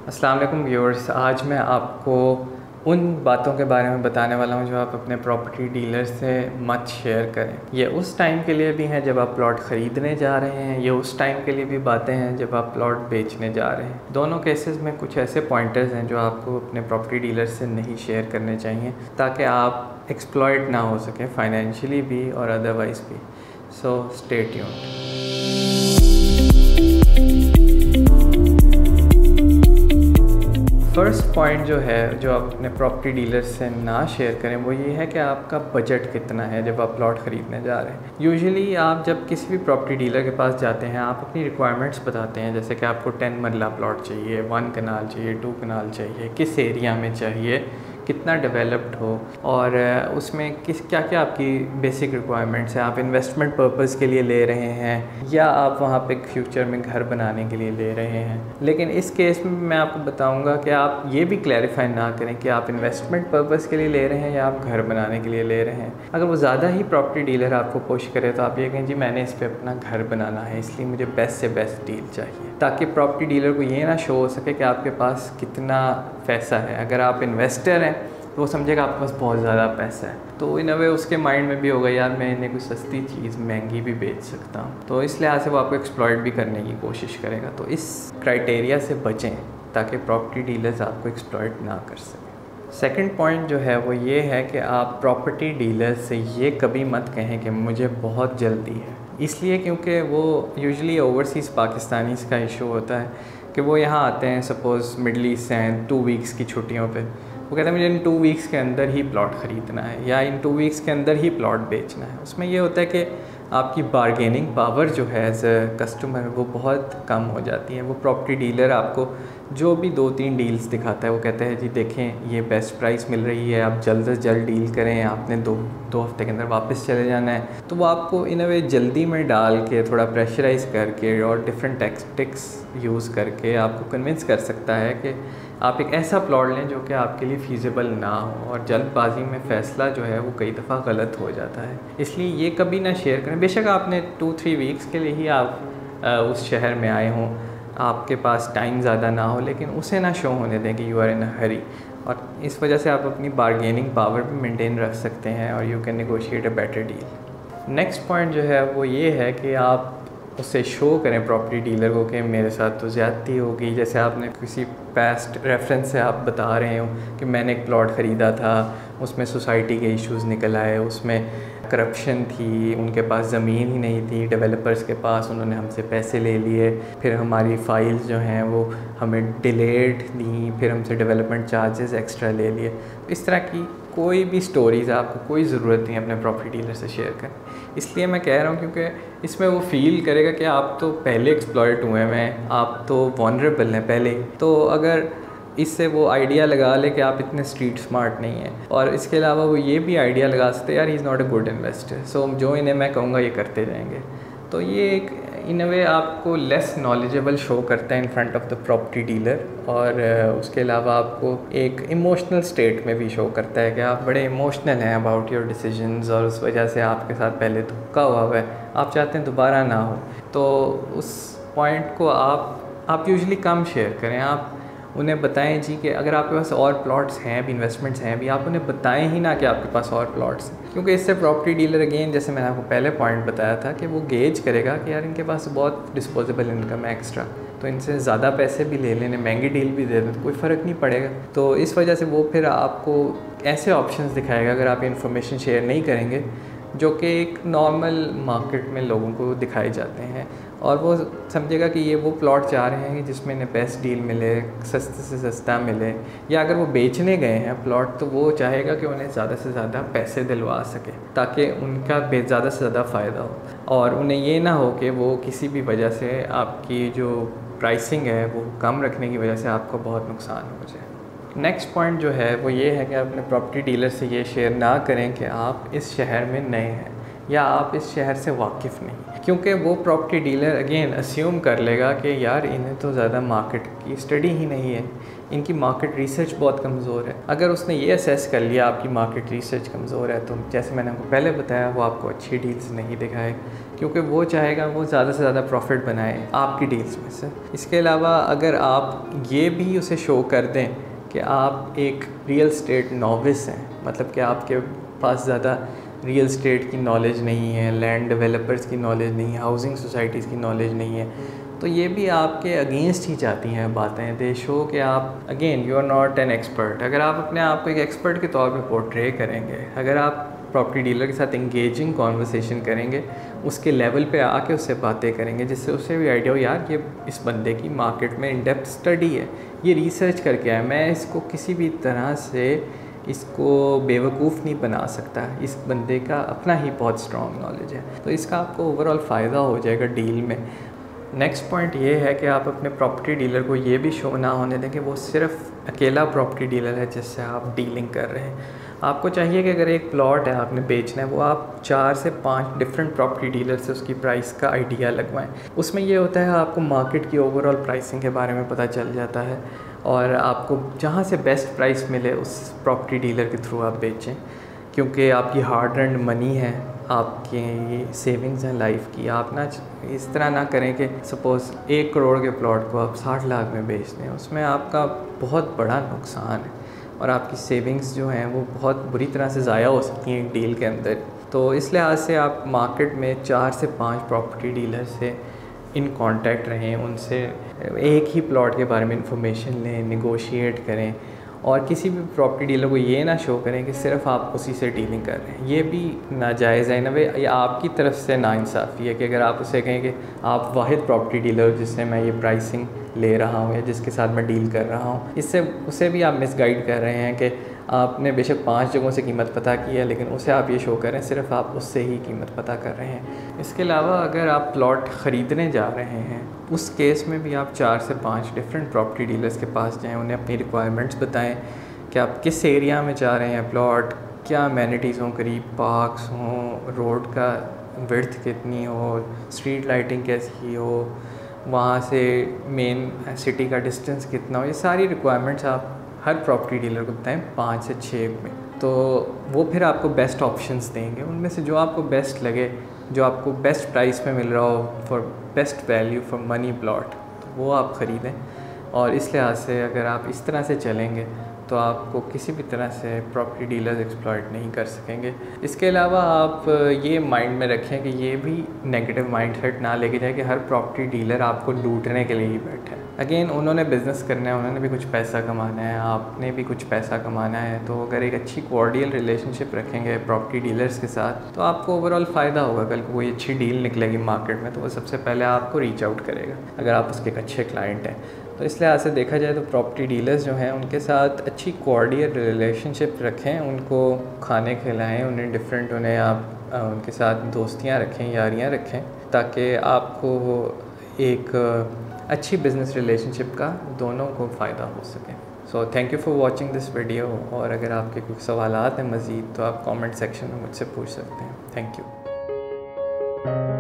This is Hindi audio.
अस्सलाम वालेकुम व्यूअर्स। आज मैं आपको उन बातों के बारे में बताने वाला हूं जो आप अपने प्रॉपर्टी डीलर से मत शेयर करें। ये उस टाइम के लिए भी हैं जब आप प्लॉट ख़रीदने जा रहे हैं, ये उस टाइम के लिए भी बातें हैं जब आप प्लॉट बेचने जा रहे हैं। दोनों केसेस में कुछ ऐसे पॉइंटर्स हैं जो आपको अपने प्रॉपर्टी डीलर से नहीं शेयर करने चाहिए ताकि आप एक्सप्लॉइट ना हो सकें फाइनेंशियली भी और अदरवाइज़ भी। So stay tuned. First point जो है जो आप अपने प्रॉपर्टी डीलर से ना शेयर करें वो ये है कि आपका बजट कितना है जब आप प्लॉट ख़रीदने जा रहे हैं। यूजुअली आप जब किसी भी प्रॉपर्टी डीलर के पास जाते हैं आप अपनी रिक्वायरमेंट्स बताते हैं, जैसे कि आपको 10 मरला प्लॉट चाहिए, 1 कनाल चाहिए, 2 कनाल चाहिए, किस एरिया में चाहिए, कितना डेवलप्ड हो और उसमें क्या क्या आपकी बेसिक रिक्वायरमेंट्स हैं। आप इन्वेस्टमेंट पर्पस के लिए ले रहे हैं या आप वहाँ पे फ्यूचर में घर बनाने के लिए ले रहे हैं। लेकिन इस केस में मैं आपको बताऊंगा कि आप ये भी क्लैरिफाई ना करें कि आप इन्वेस्टमेंट पर्पस के लिए ले रहे हैं या आप घर बनाने के लिए ले रहे हैं। अगर वो ज़्यादा ही प्रॉपर्टी डीलर आपको पुश करे तो आप ये कहें जी मैंने इस पर अपना घर बनाना है, इसलिए मुझे बेस्ट से बेस्ट डील चाहिए, ताकि प्रॉपर्टी डीलर को ये ना शो हो सके कि आपके पास कितना पैसा है। अगर आप इन्वेस्टर हैं तो वो समझेगा आपके पास बहुत ज़्यादा पैसा है, तो इन अ वे उसके माइंड में भी होगा यार मैं इन्हें कोई सस्ती चीज़ महंगी भी बेच सकता हूँ, तो इस लिहाज से वो आपको एक्सप्लॉइट भी करने की कोशिश करेगा। तो इस क्राइटेरिया से बचें ताकि प्रॉपर्टी डीलर्स आपको एक्सप्लॉइट ना कर सकें। सेकंड पॉइंट जो है वो ये है कि आप प्रॉपर्टी डीलर से ये कभी मत कहें कि मुझे बहुत जल्दी है, इसलिए क्योंकि वो यूजुअली ओवरसीज़ पाकिस्तानीज़ का इशू होता है कि वो यहाँ आते हैं, सपोज़ मिडल ईस्ट से हैं 2 वीक्स की छुट्टियों पे, वो कहते हैं मुझे इन 2 वीक्स के अंदर ही प्लॉट ख़रीदना है या इन 2 वीक्स के अंदर ही प्लॉट बेचना है। उसमें ये होता है कि आपकी बारगेनिंग पावर जो है एज अ कस्टमर वो बहुत कम हो जाती है। वो प्रॉपर्टी डीलर आपको जो भी 2-3 डील्स दिखाता है वो कहता है जी देखें ये बेस्ट प्राइस मिल रही है, आप जल्द से जल्द डील करें, आपने दो हफ्ते के अंदर वापस चले जाना है। तो वो आपको इन अ वे जल्दी में डाल के थोड़ा प्रेशराइज़ करके और डिफरेंट टैक्टिक्स यूज़ करके आपको कन्विंस कर सकता है कि आप एक ऐसा प्लॉट लें जो कि आपके लिए फ़ीज़िबल ना हो, और जल्दबाजी में फ़ैसला जो है वो कई दफ़ा गलत हो जाता है। इसलिए ये कभी ना शेयर करें। बेशक आपने 2-3 वीक्स के लिए ही आप उस शहर में आए हों, आपके पास टाइम ज़्यादा ना हो, लेकिन उसे ना शो होने दें कि यू आर इन अ हरी, और इस वजह से आप अपनी बारगेनिंग पावर भी मेंटेन रख सकते हैं और you can negotiate a better deal. Next point जो है वो ये है कि आप उससे शो करें प्रॉपर्टी डीलर को कि मेरे साथ तो ज़्यादती होगी। जैसे आपने किसी पास्ट रेफरेंस से आप बता रहे हो कि मैंने एक प्लॉट ख़रीदा था, उसमें सोसाइटी के इश्यूज़ निकल आए, उसमें करप्शन थी, उनके पास ज़मीन ही नहीं थी, डेवलपर्स के पास, उन्होंने हमसे पैसे ले लिए, फिर हमारी फ़ाइल्स जो हैं वो हमें डिलेड दी, फिर हमसे डेवलपमेंट चार्जेस एक्स्ट्रा ले लिए। इस तरह की कोई भी स्टोरीज़ आपको कोई ज़रूरत नहीं है अपने प्रॉपर्टी डीलर से शेयर करें। इसलिए मैं कह रहा हूँ क्योंकि इसमें वो फ़ील करेगा कि आप तो पहले एक्सप्लॉइट हुए हैं, आप तो वनरेबल हैं पहले, तो अगर इससे वो आइडिया लगा ले कि आप इतने स्ट्रीट स्मार्ट नहीं हैं। और इसके अलावा वो ये भी आइडिया लगा सकते हैं यार he is not a good investor, so जो इन्हें मैं कहूँगा ये करते जाएंगे। तो ये एक इन अ वे आपको लेस नॉलेजेबल शो करता है in front of the property dealer, और उसके अलावा आपको एक इमोशनल स्टेट में भी शो करता है कि आप बड़े इमोशनल हैं अबाउट योर डिसीजंस, और उस वजह से आपके साथ पहले धोखा हुआ है, आप चाहते हैं दोबारा ना हो। तो उस पॉइंट को आप यूजुअली कम शेयर करें। आप उन्हें बताएं जी कि अगर आपके पास और प्लॉट्स हैं भी, इन्वेस्टमेंट्स हैं भी, आप उन्हें बताएं ही ना कि आपके पास और प्लॉट्स हैं, क्योंकि इससे प्रॉपर्टी डीलर अगेन जैसे मैंने आपको पहले पॉइंट बताया था कि वो गेज करेगा कि यार इनके पास बहुत डिस्पोजेबल इनकम है एक्स्ट्रा, तो इनसे ज़्यादा पैसे भी ले लेने, महंगी डील भी दे दें तो कोई फ़र्क नहीं पड़ेगा। तो इस वजह से वो फिर आपको ऐसे ऑप्शंस दिखाएगा अगर आप इन्फॉर्मेशन शेयर नहीं करेंगे जो कि एक नॉर्मल मार्केट में लोगों को दिखाए जाते हैं, और वो समझेगा कि ये वो प्लॉट चाह रहे हैं कि जिसमें इन्हें बेस्ट डील मिले, सस्ते से सस्ता मिले, या अगर वो बेचने गए हैं प्लॉट तो वो चाहेगा कि उन्हें ज़्यादा से ज़्यादा पैसे दिलवा सके ताकि उनका ज़्यादा से ज़्यादा फ़ायदा हो, और उन्हें ये ना हो कि वो किसी भी वजह से आपकी जो प्राइसिंग है वो कम रखने की वजह से आपको बहुत नुकसान हो जाए। नेक्स्ट पॉइंट जो है वो ये है कि अपने प्रॉपर्टी डीलर से ये शेयर ना करें कि आप इस शहर में नए हैं या आप इस शहर से वाकिफ़ नहीं, क्योंकि वो प्रॉपर्टी डीलर अगेन अस्यूम कर लेगा कि यार इन्हें तो ज़्यादा मार्केट की स्टडी ही नहीं है, इनकी मार्केट रिसर्च बहुत कमज़ोर है। अगर उसने ये असेस कर लिया आपकी मार्केट रिसर्च कमज़ोर है, तो जैसे मैंने आपको पहले बताया, वो आपको अच्छी डील्स नहीं दिखाए, क्योंकि वो चाहेगा वो ज़्यादा से ज़्यादा प्रॉफिट बनाए आपकी डील्स में से। इसके अलावा अगर आप ये भी उसे शो कर दें कि आप एक रियल स्टेट नॉविस हैं, मतलब कि आपके पास ज़्यादा रियल स्टेट की नॉलेज नहीं है, लैंड डेवलपर्स की नॉलेज नहीं है, हाउसिंग सोसाइटीज़ की नॉलेज नहीं है, तो ये भी आपके अगेंस्ट ही जाती हैं बातें। दे शो कि आप again you are not an expert. अगर आप अपने आप को एक एक्सपर्ट के तौर पे पोर्ट्रे करेंगे, अगर आप प्रॉपर्टी डीलर के साथ इंगेजिंग कॉन्वर्सेशन करेंगे, उसके लेवल पे आके उससे बातें करेंगे, जिससे उसे भी आइडिया हो यार ये इस बंदे की मार्केट में इन डेप्थ स्टडी है, ये रिसर्च करके आया, मैं इसको किसी भी तरह से इसको बेवकूफ़ नहीं बना सकता, इस बंदे का अपना ही बहुत स्ट्रॉन्ग नॉलेज है। तो इसका आपको ओवरऑल फ़ायदा हो जाएगा डील में। नेक्स्ट पॉइंट ये है कि आप अपने प्रॉपर्टी डीलर को ये भी शो ना होने दें कि वो सिर्फ अकेला प्रॉपर्टी डीलर है जिससे आप डीलिंग कर रहे हैं। आपको चाहिए कि अगर एक प्लॉट है आपने बेचना है, वो आप 4 से 5 डिफरेंट प्रॉपर्टी डीलर से उसकी प्राइस का आइडिया लगवाएं। उसमें ये होता है आपको मार्केट की ओवरऑल प्राइसिंग के बारे में पता चल जाता है, और आपको जहाँ से बेस्ट प्राइस मिले उस प्रॉपर्टी डीलर के थ्रू आप बेचें, क्योंकि आपकी हार्ड अर्न्ड मनी है, आपके ये सेविंग्स हैं लाइफ की। आप ना इस तरह ना करें कि सपोज़ 1 करोड़ के प्लॉट को आप 60 लाख में बेच दें, उसमें आपका बहुत बड़ा नुकसान है और आपकी सेविंग्स जो हैं वो बहुत बुरी तरह से ज़ाया हो सकती हैं एक डील के अंदर। तो इस लिहाज से आप मार्केट में 4 से 5 प्रॉपर्टी डीलर से इन कांटेक्ट रहें, उनसे एक ही प्लॉट के बारे में इंफॉर्मेशन लें, नेगोशिएट करें, और किसी भी प्रॉपर्टी डीलर को ये ना शो करें कि सिर्फ आप उसी से डीलिंग कर रहे हैं। ये भी नाजायज़ है ना वे, ये आपकी तरफ से नाइंसाफ़ी है कि अगर आप उसे कहें कि आप वाहिद प्रॉपर्टी डीलर जिससे मैं ये प्राइसिंग ले रहा हूँ या जिसके साथ मैं डील कर रहा हूँ, इससे उसे भी आप मिसगाइड कर रहे हैं कि आपने बेशक 5 जगहों से कीमत पता की है, लेकिन उसे आप ये शो करें सिर्फ आप उससे ही कीमत पता कर रहे हैं। इसके अलावा अगर आप प्लॉट ख़रीदने जा रहे हैं, उस केस में भी आप 4 से 5 डिफरेंट प्रॉपर्टी डीलर्स के पास जाएं, उन्हें अपनी रिक्वायरमेंट्स बताएं कि आप किस एरिया में जा रहे हैं प्लॉट, क्या अमेनिटीज़ हों, करीब पार्क्स हों, रोड का विड्थ कितनी हो, स्ट्रीट लाइटिंग कैसी हो, वहाँ से मेन सिटी का डिस्टेंस कितना हो। ये सारी रिक्वायरमेंट्स आप हर प्रॉपर्टी डीलर को बताएं 5 से 6 में, तो वो फिर आपको बेस्ट ऑप्शंस देंगे। उनमें से जो आपको बेस्ट लगे, जो आपको बेस्ट प्राइस में मिल रहा हो for best value for money plot, तो वो आप ख़रीदें। और इस लिहाज से अगर आप इस तरह से चलेंगे तो आपको किसी भी तरह से प्रॉपर्टी डीलर्स एक्सप्लॉइट नहीं कर सकेंगे। इसके अलावा आप ये माइंड में रखें कि ये भी नेगेटिव माइंडसेट ना लेके जाए कि हर प्रॉपर्टी डीलर आपको लूटने के लिए ही बैठा है। अगेन उन्होंने बिज़नेस करना है, उन्होंने भी कुछ पैसा कमाना है, आपने भी कुछ पैसा कमाना है। तो अगर एक अच्छी कोऑर्डियल रिलेशनशिप रखेंगे प्रॉपर्टी डीलर्स के साथ, तो आपको ओवरऑल फ़ायदा होगा। कल को कोई अच्छी डील निकलेगी मार्केट में तो वो सबसे पहले आपको रीच आउट करेगा अगर आप उसके एक अच्छे क्लाइंट हैं। तो इस लिहाज से देखा जाए तो प्रॉपर्टी डीलर्स जो हैं उनके साथ अच्छी कोऑर्डियल रिलेशनशिप रखें, उनको खाने खिलाएं, उन्हें डिफरेंट, उन्हें आप उनके साथ दोस्तियां रखें, यारियां रखें, ताकि आपको एक अच्छी बिज़नेस रिलेशनशिप का दोनों को फ़ायदा हो सके। So thank you for watching this video, और अगर आपके कुछ सवालात हैं मज़ीद तो आप कमेंट सेक्शन में मुझसे पूछ सकते हैं। Thank you.